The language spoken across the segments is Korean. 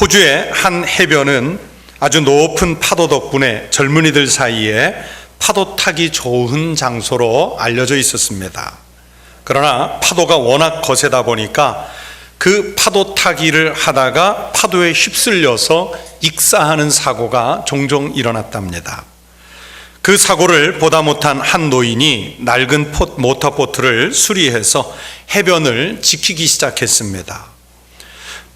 호주의 한 해변은 아주 높은 파도 덕분에 젊은이들 사이에 파도 타기 좋은 장소로 알려져 있었습니다. 그러나 파도가 워낙 거세다 보니까 그 파도 타기를 하다가 파도에 휩쓸려서 익사하는 사고가 종종 일어났답니다. 그 사고를 보다 못한 한 노인이 낡은 모터보트를 수리해서 해변을 지키기 시작했습니다.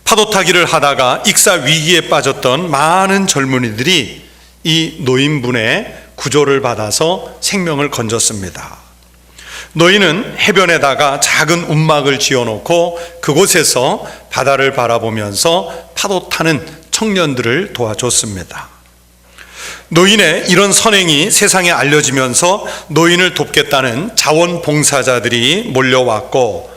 파도 타기를 하다가 익사 위기에 빠졌던 많은 젊은이들이 이 노인분의 구조를 받아서 생명을 건졌습니다. 노인은 해변에다가 작은 움막을 지어놓고 그곳에서 바다를 바라보면서 파도 타는 청년들을 도와줬습니다. 노인의 이런 선행이 세상에 알려지면서 노인을 돕겠다는 자원봉사자들이 몰려왔고,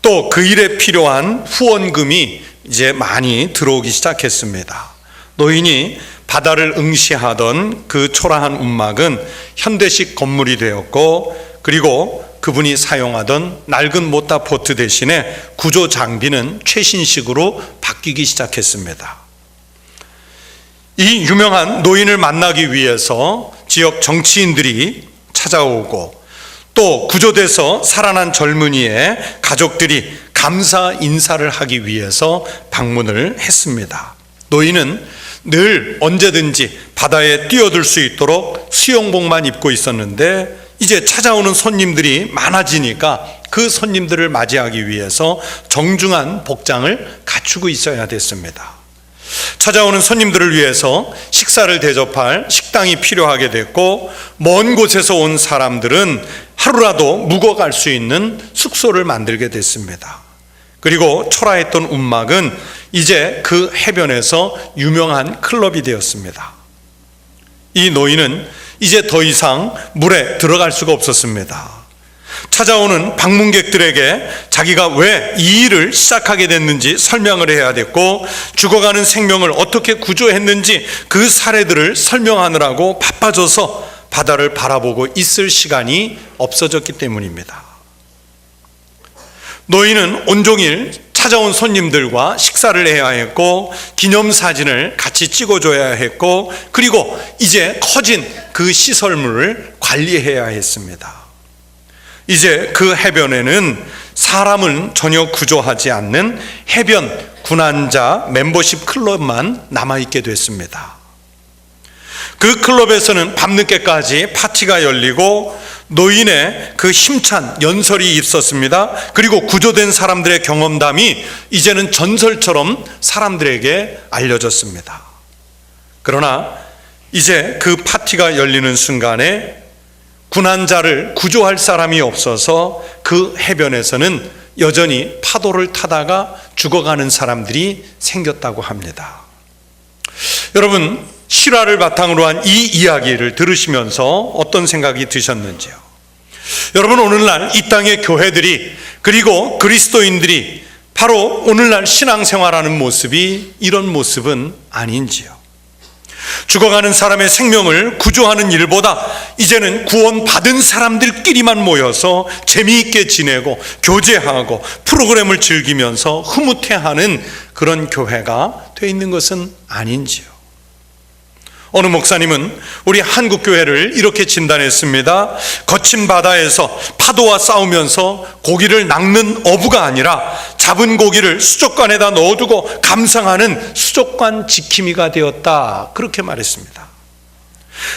또 그 일에 필요한 후원금이 이제 많이 들어오기 시작했습니다. 노인이 바다를 응시하던 그 초라한 움막은 현대식 건물이 되었고, 그리고 그분이 사용하던 낡은 모터보트 대신에 구조 장비는 최신식으로 바뀌기 시작했습니다. 이 유명한 노인을 만나기 위해서 지역 정치인들이 찾아오고, 또 구조돼서 살아난 젊은이의 가족들이 감사 인사를 하기 위해서 방문을 했습니다. 노인은 늘 언제든지 바다에 뛰어들 수 있도록 수영복만 입고 있었는데, 이제 찾아오는 손님들이 많아지니까 그 손님들을 맞이하기 위해서 정중한 복장을 갖추고 있어야 됐습니다. 찾아오는 손님들을 위해서 식사를 대접할 식당이 필요하게 됐고, 먼 곳에서 온 사람들은 하루라도 묵어갈 수 있는 숙소를 만들게 됐습니다. 그리고 초라했던 움막은 이제 그 해변에서 유명한 클럽이 되었습니다. 이 노인은 이제 더 이상 물에 들어갈 수가 없었습니다. 찾아오는 방문객들에게 자기가 왜 이 일을 시작하게 됐는지 설명을 해야 됐고, 죽어가는 생명을 어떻게 구조했는지 그 사례들을 설명하느라고 바빠져서 바다를 바라보고 있을 시간이 없어졌기 때문입니다. 노인은 온종일 찾아온 손님들과 식사를 해야 했고, 기념사진을 같이 찍어줘야 했고, 그리고 이제 커진 그 시설물을 관리해야 했습니다. 이제 그 해변에는 사람은 전혀 구조하지 않는 해변 군환자 멤버십 클럽만 남아있게 됐습니다. 그 클럽에서는 밤늦게까지 파티가 열리고, 노인의 그 힘찬 연설이 있었습니다. 그리고 구조된 사람들의 경험담이 이제는 전설처럼 사람들에게 알려졌습니다. 그러나 이제 그 파티가 열리는 순간에 군환자를 구조할 사람이 없어서 그 해변에서는 여전히 파도를 타다가 죽어가는 사람들이 생겼다고 합니다. 여러분, 실화를 바탕으로 한 이 이야기를 들으시면서 어떤 생각이 드셨는지요? 여러분, 오늘날 이 땅의 교회들이, 그리고 그리스도인들이 바로 오늘날 신앙생활하는 모습이 이런 모습은 아닌지요? 죽어가는 사람의 생명을 구조하는 일보다 이제는 구원받은 사람들끼리만 모여서 재미있게 지내고 교제하고 프로그램을 즐기면서 흐뭇해하는 그런 교회가 돼 있는 것은 아닌지요? 어느 목사님은 우리 한국교회를 이렇게 진단했습니다. 거친 바다에서 파도와 싸우면서 고기를 낚는 어부가 아니라 잡은 고기를 수족관에다 넣어두고 감상하는 수족관 지킴이가 되었다, 그렇게 말했습니다.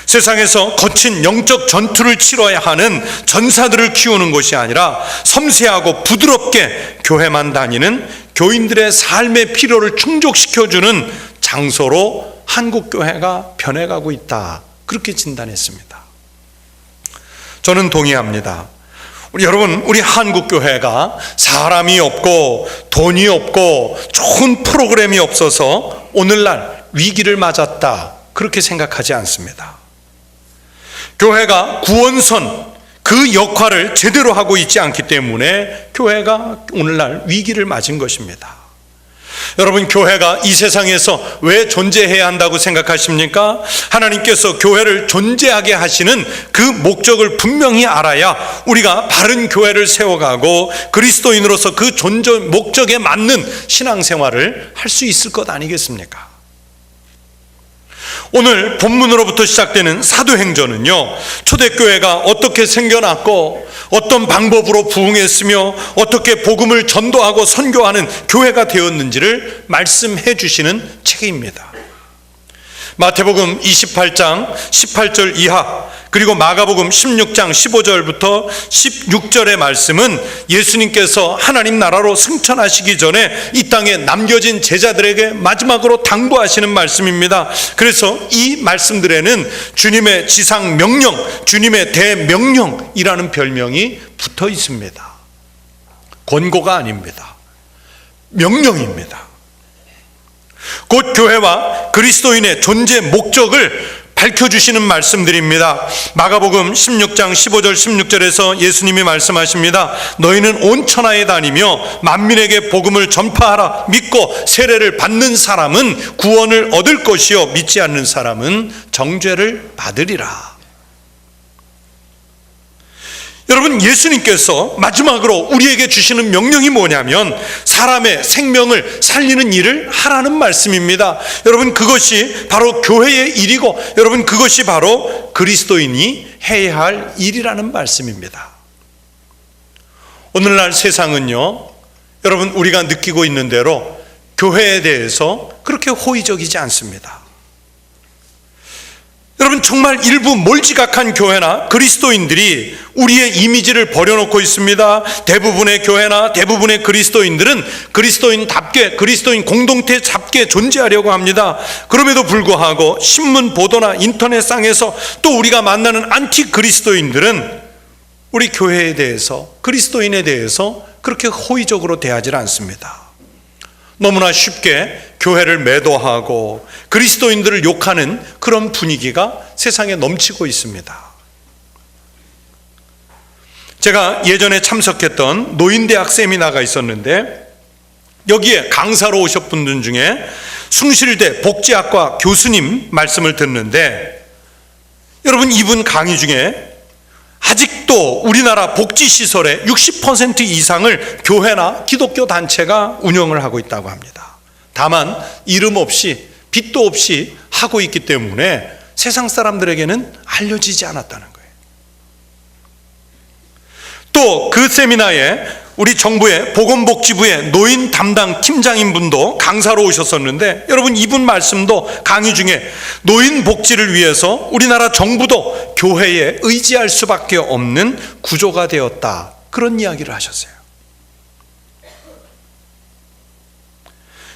세상에서 거친 영적 전투를 치러야 하는 전사들을 키우는 것이 아니라 섬세하고 부드럽게 교회만 다니는 교인들의 삶의 필요를 충족시켜주는 장소로 한국교회가 변해가고 있다, 그렇게 진단했습니다. 저는 동의합니다. 여러분, 우리 한국교회가 사람이 없고 돈이 없고 좋은 프로그램이 없어서 오늘날 위기를 맞았다, 그렇게 생각하지 않습니다. 교회가 구원선 그 역할을 제대로 하고 있지 않기 때문에 교회가 오늘날 위기를 맞은 것입니다. 여러분, 교회가 이 세상에서 왜 존재해야 한다고 생각하십니까? 하나님께서 교회를 존재하게 하시는 그 목적을 분명히 알아야 우리가 바른 교회를 세워가고 그리스도인으로서 그 존재 목적에 맞는 신앙생활을 할 수 있을 것 아니겠습니까? 오늘 본문으로부터 시작되는 사도행전은요, 초대교회가 어떻게 생겨났고 어떤 방법으로 부흥했으며 어떻게 복음을 전도하고 선교하는 교회가 되었는지를 말씀해 주시는 책입니다. 마태복음 28장 18절 이하, 그리고 마가복음 16장 15절부터 16절의 말씀은 예수님께서 하나님 나라로 승천하시기 전에 이 땅에 남겨진 제자들에게 마지막으로 당부하시는 말씀입니다. 그래서 이 말씀들에는 주님의 지상 명령, 주님의 대명령이라는 별명이 붙어 있습니다. 권고가 아닙니다. 명령입니다. 곧 교회와 그리스도인의 존재 목적을 밝혀주시는 말씀들입니다. 마가복음 16장 15절 16절에서 예수님이 말씀하십니다. 너희는 온 천하에 다니며 만민에게 복음을 전파하라. 믿고 세례를 받는 사람은 구원을 얻을 것이요 믿지 않는 사람은 정죄를 받으리라. 여러분, 예수님께서 마지막으로 우리에게 주시는 명령이 뭐냐면 사람의 생명을 살리는 일을 하라는 말씀입니다. 여러분, 그것이 바로 교회의 일이고 여러분, 그것이 바로 그리스도인이 해야 할 일이라는 말씀입니다. 오늘날 세상은요, 여러분, 우리가 느끼고 있는 대로 교회에 대해서 그렇게 호의적이지 않습니다. 여러분, 정말 일부 몰지각한 교회나 그리스도인들이 우리의 이미지를 버려놓고 있습니다. 대부분의 교회나 대부분의 그리스도인들은 그리스도인답게, 그리스도인 공동체답게 존재하려고 합니다. 그럼에도 불구하고 신문 보도나 인터넷상에서 또 우리가 만나는 안티 그리스도인들은 우리 교회에 대해서, 그리스도인에 대해서 그렇게 호의적으로 대하지 않습니다. 너무나 쉽게 교회를 매도하고 그리스도인들을 욕하는 그런 분위기가 세상에 넘치고 있습니다. 제가 예전에 참석했던 노인대학 세미나가 있었는데 여기에 강사로 오셨던 분들 중에 숭실대 복지학과 교수님 말씀을 듣는데, 여러분, 이분 강의 중에 아직도 우리나라 복지시설의 60% 이상을 교회나 기독교 단체가 운영을 하고 있다고 합니다. 다만 이름 없이 빚도 없이 하고 있기 때문에 세상 사람들에게는 알려지지 않았다는 거예요. 또 그 세미나에 우리 정부의 보건복지부의 노인 담당 팀장인 분도 강사로 오셨었는데, 여러분, 이분 말씀도 강의 중에 노인 복지를 위해서 우리나라 정부도 교회에 의지할 수밖에 없는 구조가 되었다, 그런 이야기를 하셨어요.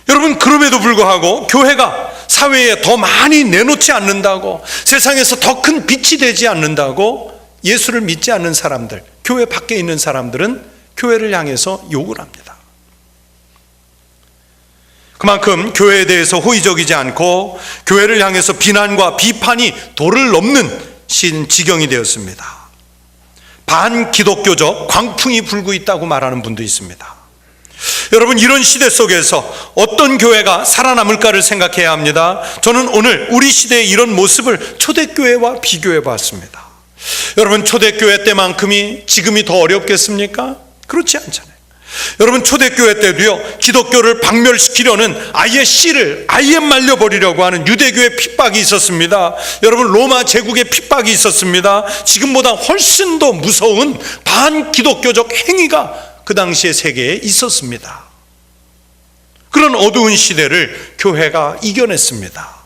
여러분, 그럼에도 불구하고 교회가 사회에 더 많이 내놓지 않는다고, 세상에서 더 큰 빛이 되지 않는다고 예수를 믿지 않는 사람들, 교회 밖에 있는 사람들은 교회를 향해서 욕을 합니다. 그만큼 교회에 대해서 호의적이지 않고 교회를 향해서 비난과 비판이 도를 넘는 지경이 되었습니다. 반기독교적 광풍이 불고 있다고 말하는 분도 있습니다. 여러분, 이런 시대 속에서 어떤 교회가 살아남을까를 생각해야 합니다. 저는 오늘 우리 시대의 이런 모습을 초대교회와 비교해 봤습니다. 여러분, 초대교회 때만큼이 지금이 더 어렵겠습니까? 그렇지 않잖아요. 여러분, 초대교회 때도요, 기독교를 박멸시키려는 아예 씨를 아예 말려버리려고 하는 유대교의 핍박이 있었습니다. 여러분, 로마 제국의 핍박이 있었습니다. 지금보다 훨씬 더 무서운 반기독교적 행위가 그 당시의 세계에 있었습니다. 그런 어두운 시대를 교회가 이겨냈습니다.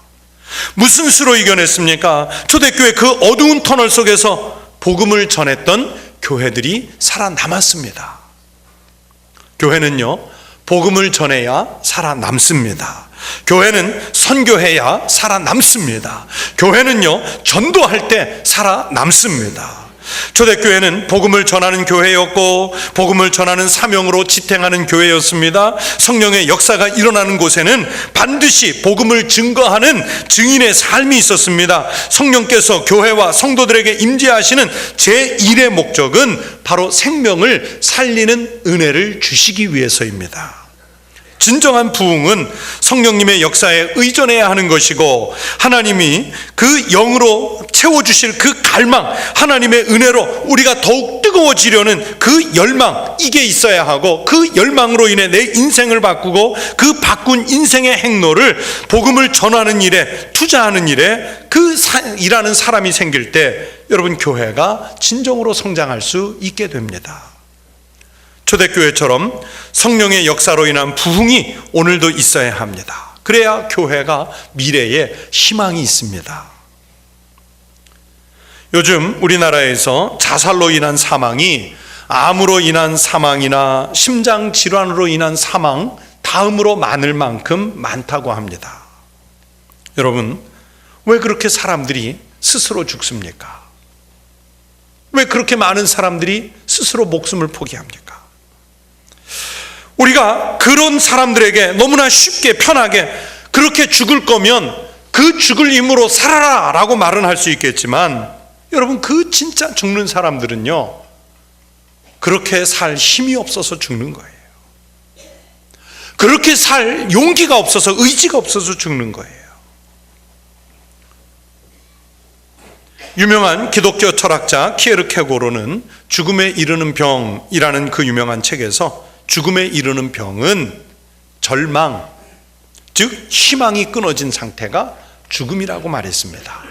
무슨 수로 이겨냈습니까? 초대교회 그 어두운 터널 속에서 복음을 전했던 교회들이 살아남았습니다. 교회는요, 복음을 전해야 살아남습니다. 교회는 선교해야 살아남습니다. 교회는요, 전도할 때 살아남습니다. 초대교회는 복음을 전하는 교회였고 복음을 전하는 사명으로 지탱하는 교회였습니다. 성령의 역사가 일어나는 곳에는 반드시 복음을 증거하는 증인의 삶이 있었습니다. 성령께서 교회와 성도들에게 임재하시는 제1의 목적은 바로 생명을 살리는 은혜를 주시기 위해서입니다. 진정한 부흥은 성령님의 역사에 의존해야 하는 것이고, 하나님이 그 영으로 채워주실 그 갈망, 하나님의 은혜로 우리가 더욱 뜨거워지려는 그 열망, 이게 있어야 하고, 그 열망으로 인해 내 인생을 바꾸고 그 바꾼 인생의 행로를 복음을 전하는 일에, 투자하는 일에 일하는 사람이 생길 때 여러분, 교회가 진정으로 성장할 수 있게 됩니다. 초대교회처럼 성령의 역사로 인한 부흥이 오늘도 있어야 합니다. 그래야 교회가 미래에 희망이 있습니다. 요즘 우리나라에서 자살로 인한 사망이 암으로 인한 사망이나 심장질환으로 인한 사망 다음으로 많을 만큼 많다고 합니다. 여러분, 왜 그렇게 사람들이 스스로 죽습니까? 왜 그렇게 많은 사람들이 스스로 목숨을 포기합니까? 우리가 그런 사람들에게 너무나 쉽게 편하게 그렇게 죽을 거면 그 죽을 힘으로 살아라 라고 말은 할 수 있겠지만, 여러분, 그 진짜 죽는 사람들은요, 그렇게 살 힘이 없어서 죽는 거예요. 그렇게 살 용기가 없어서, 의지가 없어서 죽는 거예요. 유명한 기독교 철학자 키에르케고르는 죽음에 이르는 병이라는 그 유명한 책에서 죽음에 이르는 병은 절망, 즉 희망이 끊어진 상태가 죽음이라고 말했습니다.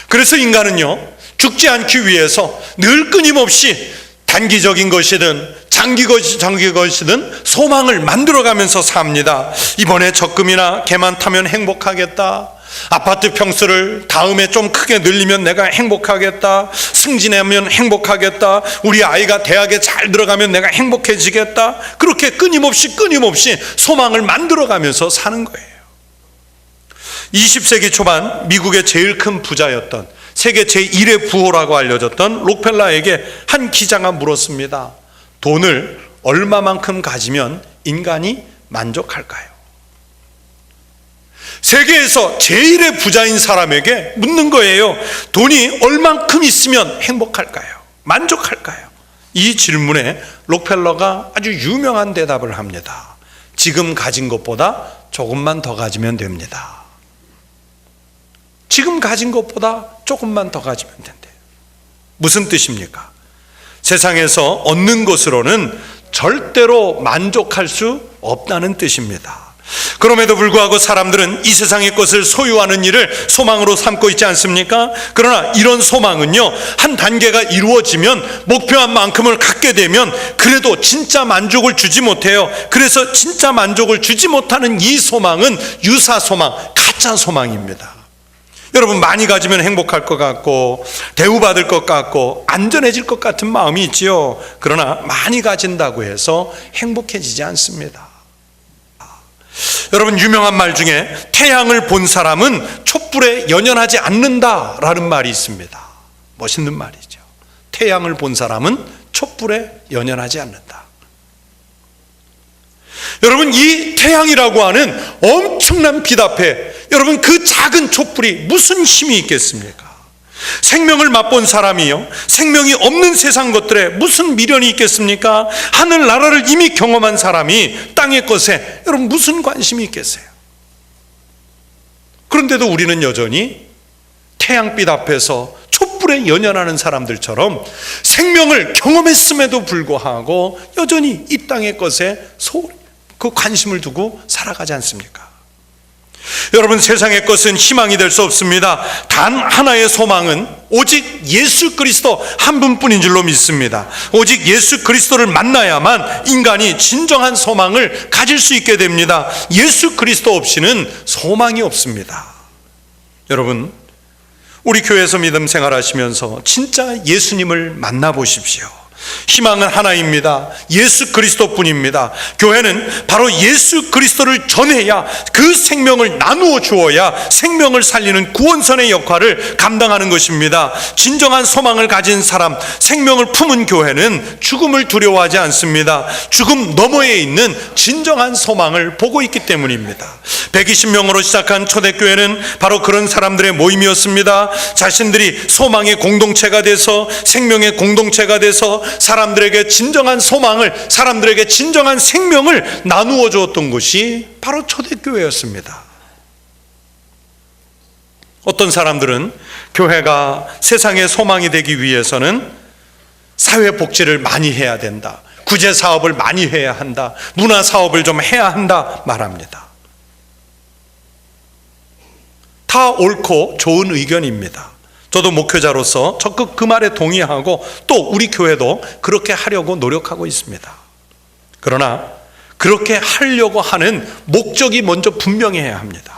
그래서 인간은요, 죽지 않기 위해서 늘 끊임없이 단기적인 것이든 장기 것이든 소망을 만들어가면서 삽니다. 이번에 적금이나 개만 타면 행복하겠다. 아파트 평수를 다음에 좀 크게 늘리면 내가 행복하겠다. 승진하면 행복하겠다. 우리 아이가 대학에 잘 들어가면 내가 행복해지겠다. 그렇게 끊임없이 소망을 만들어가면서 사는 거예요. 20세기 초반 미국의 제일 큰 부자였던, 세계 제1의 부호라고 알려졌던 록펠러에게 한 기자가 물었습니다. 돈을 얼마만큼 가지면 인간이 만족할까요? 세계에서 제일의 부자인 사람에게 묻는 거예요. 돈이 얼만큼 있으면 행복할까요? 만족할까요? 이 질문에 록펠러가 아주 유명한 대답을 합니다. 지금 가진 것보다 조금만 더 가지면 됩니다. 지금 가진 것보다 조금만 더 가지면 된대요. 무슨 뜻입니까? 세상에서 얻는 것으로는 절대로 만족할 수 없다는 뜻입니다. 그럼에도 불구하고 사람들은 이 세상의 것을 소유하는 일을 소망으로 삼고 있지 않습니까? 그러나 이런 소망은요, 한 단계가 이루어지면, 목표한 만큼을 갖게 되면 그래도 진짜 만족을 주지 못해요. 그래서 진짜 만족을 주지 못하는 이 소망은 유사 소망, 가짜 소망입니다. 여러분, 많이 가지면 행복할 것 같고 대우받을 것 같고 안전해질 것 같은 마음이 있지요. 그러나 많이 가진다고 해서 행복해지지 않습니다. 여러분, 유명한 말 중에 태양을 본 사람은 촛불에 연연하지 않는다라는 말이 있습니다. 멋있는 말이죠. 태양을 본 사람은 촛불에 연연하지 않는다. 여러분, 이 태양이라고 하는 엄청난 빛 앞에 여러분, 그 작은 촛불이 무슨 힘이 있겠습니까? 생명을 맛본 사람이요, 생명이 없는 세상 것들에 무슨 미련이 있겠습니까? 하늘나라를 이미 경험한 사람이 땅의 것에 여러분 무슨 관심이 있겠어요? 그런데도 우리는 여전히 태양빛 앞에서 촛불에 연연하는 사람들처럼 생명을 경험했음에도 불구하고 여전히 이 땅의 것에 그 관심을 두고 살아가지 않습니까? 여러분, 세상의 것은 희망이 될 수 없습니다. 단 하나의 소망은 오직 예수 그리스도 한 분뿐인 줄로 믿습니다. 오직 예수 그리스도를 만나야만 인간이 진정한 소망을 가질 수 있게 됩니다. 예수 그리스도 없이는 소망이 없습니다. 여러분, 우리 교회에서 믿음 생활하시면서 진짜 예수님을 만나보십시오. 희망은 하나입니다. 예수 그리스도뿐입니다. 교회는 바로 예수 그리스도를 전해야, 그 생명을 나누어 주어야 생명을 살리는 구원선의 역할을 감당하는 것입니다. 진정한 소망을 가진 사람, 생명을 품은 교회는 죽음을 두려워하지 않습니다. 죽음 너머에 있는 진정한 소망을 보고 있기 때문입니다. 120명으로 시작한 초대교회는 바로 그런 사람들의 모임이었습니다. 자신들이 소망의 공동체가 돼서, 생명의 공동체가 돼서 사람들에게 진정한 소망을, 사람들에게 진정한 생명을 나누어 주었던 것이 바로 초대교회였습니다. 어떤 사람들은 교회가 세상의 소망이 되기 위해서는 사회복지를 많이 해야 된다, 구제사업을 많이 해야 한다, 문화사업을 좀 해야 한다 말합니다. 다 옳고 좋은 의견입니다. 저도 목회자로서 적극 그 말에 동의하고 또 우리 교회도 그렇게 하려고 노력하고 있습니다. 그러나 그렇게 하려고 하는 목적이 먼저 분명해야 합니다.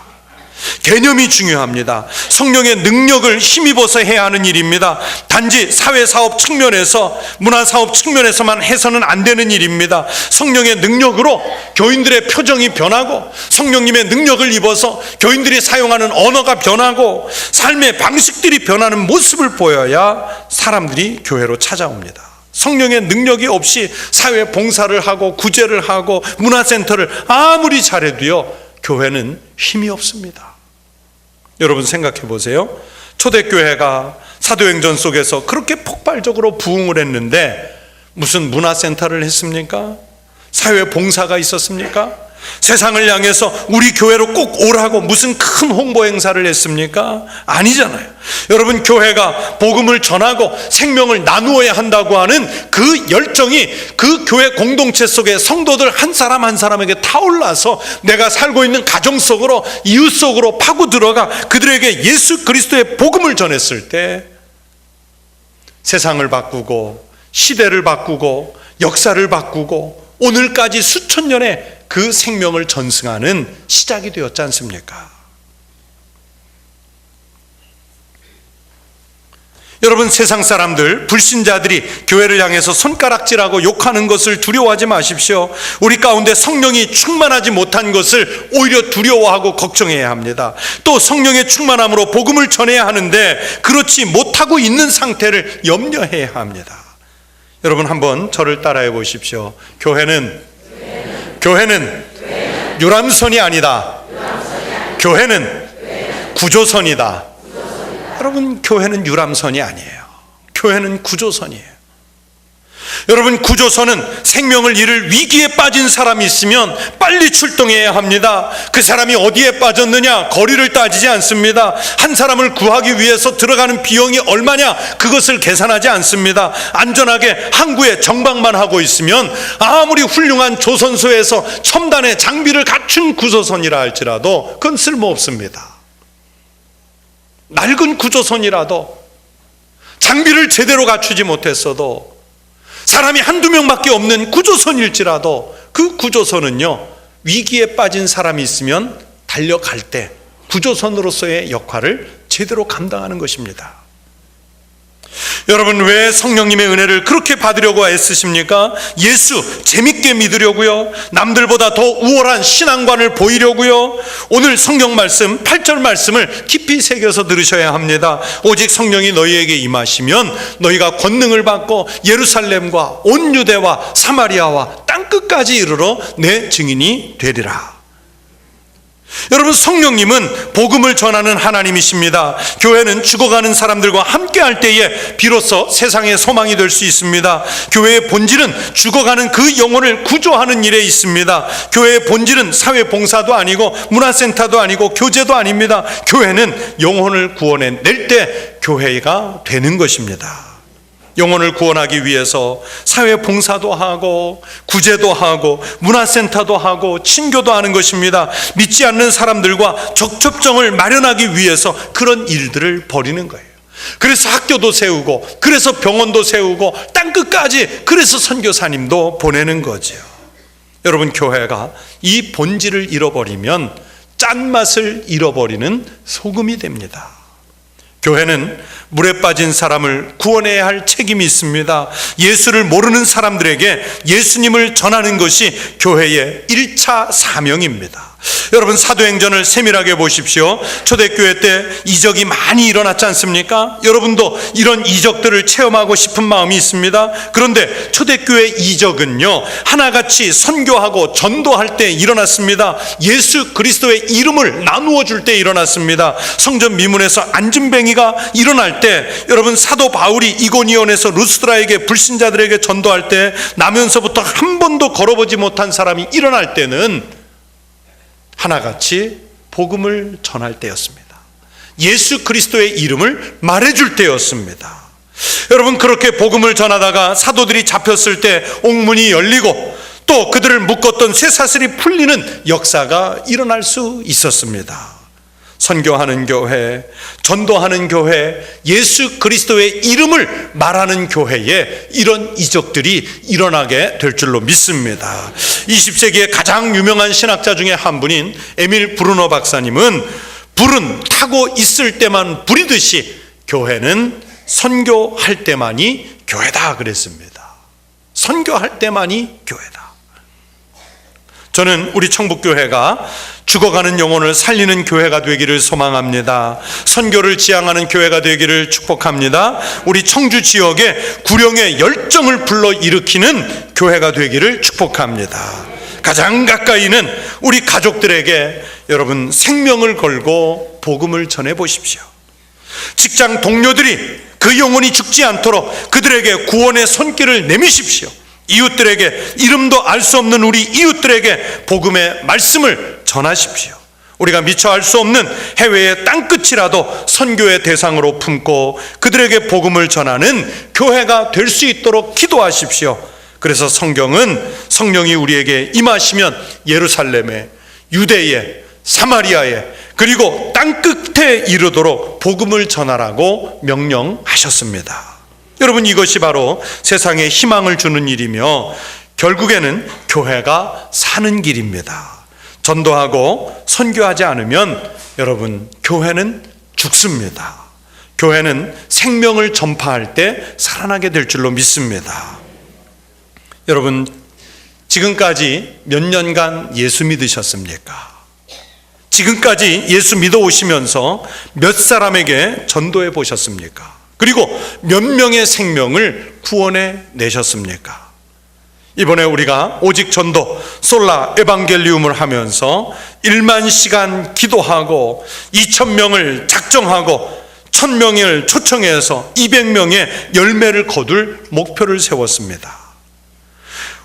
개념이 중요합니다. 성령의 능력을 힘입어서 해야 하는 일입니다. 단지 사회사업 측면에서, 문화사업 측면에서만 해서는 안 되는 일입니다. 성령의 능력으로 교인들의 표정이 변하고, 성령님의 능력을 입어서 교인들이 사용하는 언어가 변하고, 삶의 방식들이 변하는 모습을 보여야 사람들이 교회로 찾아옵니다. 성령의 능력이 없이 사회 봉사를 하고 구제를 하고 문화센터를 아무리 잘해도요, 교회는 힘이 없습니다. 여러분 생각해 보세요. 초대교회가 사도행전 속에서 그렇게 폭발적으로 부흥을 했는데 무슨 문화센터를 했습니까? 사회 봉사가 있었습니까? 세상을 향해서 우리 교회로 꼭 오라고 무슨 큰 홍보 행사를 했습니까? 아니잖아요. 여러분, 교회가 복음을 전하고 생명을 나누어야 한다고 하는 그 열정이 그 교회 공동체 속에 성도들 한 사람 한 사람에게 타올라서 내가 살고 있는 가정 속으로, 이웃 속으로 파고 들어가 그들에게 예수 그리스도의 복음을 전했을 때 세상을 바꾸고 시대를 바꾸고 역사를 바꾸고 오늘까지 수천 년의 그 생명을 전승하는 시작이 되었지 않습니까? 여러분, 세상 사람들, 불신자들이 교회를 향해서 손가락질하고 욕하는 것을 두려워하지 마십시오. 우리 가운데 성령이 충만하지 못한 것을 오히려 두려워하고 걱정해야 합니다. 또 성령의 충만함으로 복음을 전해야 하는데 그렇지 못하고 있는 상태를 염려해야 합니다. 여러분, 한번 저를 따라해 보십시오. 교회는 유람선이 아니다. 교회는 구조선이다. 여러분, 교회는 유람선이 아니에요. 교회는 구조선이에요. 여러분, 구조선은 생명을 잃을 위기에 빠진 사람이 있으면 빨리 출동해야 합니다. 그 사람이 어디에 빠졌느냐 거리를 따지지 않습니다. 한 사람을 구하기 위해서 들어가는 비용이 얼마냐 그것을 계산하지 않습니다. 안전하게 항구에 정박만 하고 있으면 아무리 훌륭한 조선소에서 첨단의 장비를 갖춘 구조선이라 할지라도 그건 쓸모없습니다. 낡은 구조선이라도 장비를 제대로 갖추지 못했어도 사람이 한두 명밖에 없는 구조선일지라도 그 구조선은요, 위기에 빠진 사람이 있으면 달려갈 때 구조선으로서의 역할을 제대로 감당하는 것입니다. 여러분, 왜 성령님의 은혜를 그렇게 받으려고 애쓰십니까? 예수 재밌게 믿으려고요? 남들보다 더 우월한 신앙관을 보이려고요? 오늘 성경 말씀 8절 말씀을 깊이 새겨서 들으셔야 합니다. 오직 성령이 너희에게 임하시면 너희가 권능을 받고 예루살렘과 온 유대와 사마리아와 땅끝까지 이르러 내 증인이 되리라. 여러분, 성령님은 복음을 전하는 하나님이십니다. 교회는 죽어가는 사람들과 함께 할 때에 비로소 세상의 소망이 될 수 있습니다. 교회의 본질은 죽어가는 그 영혼을 구조하는 일에 있습니다. 교회의 본질은 사회봉사도 아니고 문화센터도 아니고 교제도 아닙니다. 교회는 영혼을 구원해낼 때 교회가 되는 것입니다. 영혼을 구원하기 위해서 사회봉사도 하고 구제도 하고 문화센터도 하고 친교도 하는 것입니다. 믿지 않는 사람들과 적접점을 마련하기 위해서 그런 일들을 벌이는 거예요. 그래서 학교도 세우고, 그래서 병원도 세우고, 땅끝까지 그래서 선교사님도 보내는 거죠. 여러분, 교회가 이 본질을 잃어버리면 짠맛을 잃어버리는 소금이 됩니다. 교회는 물에 빠진 사람을 구원해야 할 책임이 있습니다. 예수를 모르는 사람들에게 예수님을 전하는 것이 교회의 1차 사명입니다. 여러분, 사도행전을 세밀하게 보십시오. 초대교회 때 이적이 많이 일어났지 않습니까? 여러분도 이런 이적들을 체험하고 싶은 마음이 있습니다. 그런데 초대교회 이적은요, 하나같이 선교하고 전도할 때 일어났습니다. 예수 그리스도의 이름을 나누어 줄 때 일어났습니다. 성전 미문에서 안진뱅이가 일어날 때, 여러분, 사도 바울이 이고니온에서 루스드라에게 불신자들에게 전도할 때 나면서부터 한 번도 걸어보지 못한 사람이 일어날 때는 하나같이 복음을 전할 때였습니다. 예수 그리스도의 이름을 말해줄 때였습니다. 여러분, 그렇게 복음을 전하다가 사도들이 잡혔을 때 옥문이 열리고 또 그들을 묶었던 쇠사슬이 풀리는 역사가 일어날 수 있었습니다. 선교하는 교회, 전도하는 교회, 예수 그리스도의 이름을 말하는 교회에 이런 이적들이 일어나게 될 줄로 믿습니다. 20세기의 가장 유명한 신학자 중에 한 분인 에밀 브루너 박사님은 불은 타고 있을 때만 부리듯이 교회는 선교할 때만이 교회다 그랬습니다. 선교할 때만이 교회다. 저는 우리 청북교회가 죽어가는 영혼을 살리는 교회가 되기를 소망합니다. 선교를 지향하는 교회가 되기를 축복합니다. 우리 청주 지역에 구령의 열정을 불러일으키는 교회가 되기를 축복합니다. 가장 가까이는 우리 가족들에게 여러분 생명을 걸고 복음을 전해 보십시오. 직장 동료들이 그 영혼이 죽지 않도록 그들에게 구원의 손길을 내미십시오. 이웃들에게, 이름도 알 수 없는 우리 이웃들에게 복음의 말씀을 전하십시오. 우리가 미처 알 수 없는 해외의 땅끝이라도 선교의 대상으로 품고 그들에게 복음을 전하는 교회가 될 수 있도록 기도하십시오. 그래서 성경은 성령이 우리에게 임하시면 예루살렘에, 유대에, 사마리아에, 그리고 땅끝에 이르도록 복음을 전하라고 명령하셨습니다. 여러분, 이것이 바로 세상에 희망을 주는 일이며 결국에는 교회가 사는 길입니다. 전도하고 선교하지 않으면 여러분, 교회는 죽습니다. 교회는 생명을 전파할 때 살아나게 될 줄로 믿습니다. 여러분, 지금까지 몇 년간 예수 믿으셨습니까? 지금까지 예수 믿어 오시면서 몇 사람에게 전도해 보셨습니까? 그리고 몇 명의 생명을 구원해 내셨습니까? 이번에 우리가 오직 전도 솔라 에반겔리움을 하면서 1만 시간 기도하고 2,000명을 작정하고 1,000명을 초청해서 200명의 열매를 거둘 목표를 세웠습니다.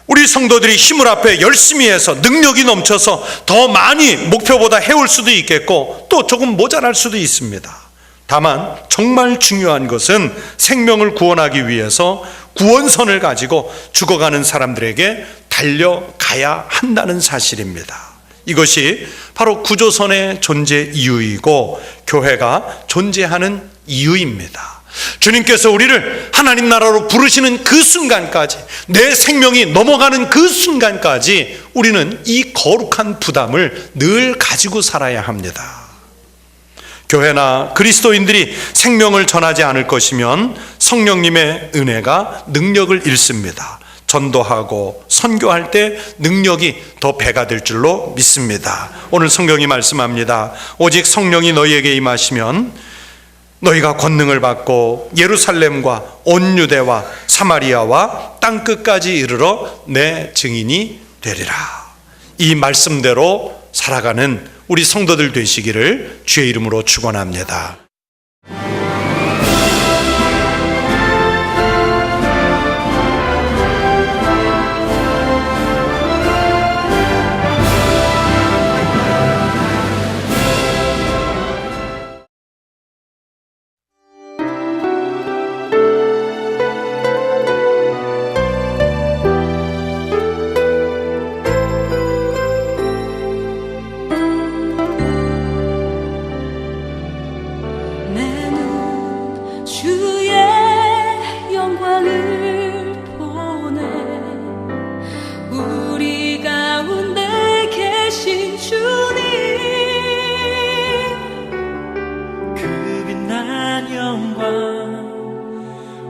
우리 성도들이 힘을 합해 열심히 해서 능력이 넘쳐서 더 많이 목표보다 해올 수도 있겠고 또 조금 모자랄 수도 있습니다. 다만 정말 중요한 것은 생명을 구원하기 위해서 구원선을 가지고 죽어가는 사람들에게 달려가야 한다는 사실입니다. 이것이 바로 구조선의 존재 이유이고 교회가 존재하는 이유입니다. 주님께서 우리를 하나님 나라로 부르시는 그 순간까지, 내 생명이 넘어가는 그 순간까지 우리는 이 거룩한 부담을 늘 가지고 살아야 합니다. 교회나 그리스도인들이 생명을 전하지 않을 것이면 성령님의 은혜가 능력을 잃습니다. 전도하고 선교할 때 능력이 더 배가 될 줄로 믿습니다. 오늘 성경이 말씀합니다. 오직 성령이 너희에게 임하시면 너희가 권능을 받고 예루살렘과 온 유대와 사마리아와 땅끝까지 이르러 내 증인이 되리라. 이 말씀대로 살아가는 우리 성도들 되시기를 주의 이름으로 축원합니다.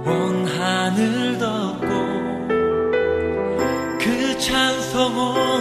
온 하늘 덮고 그 찬송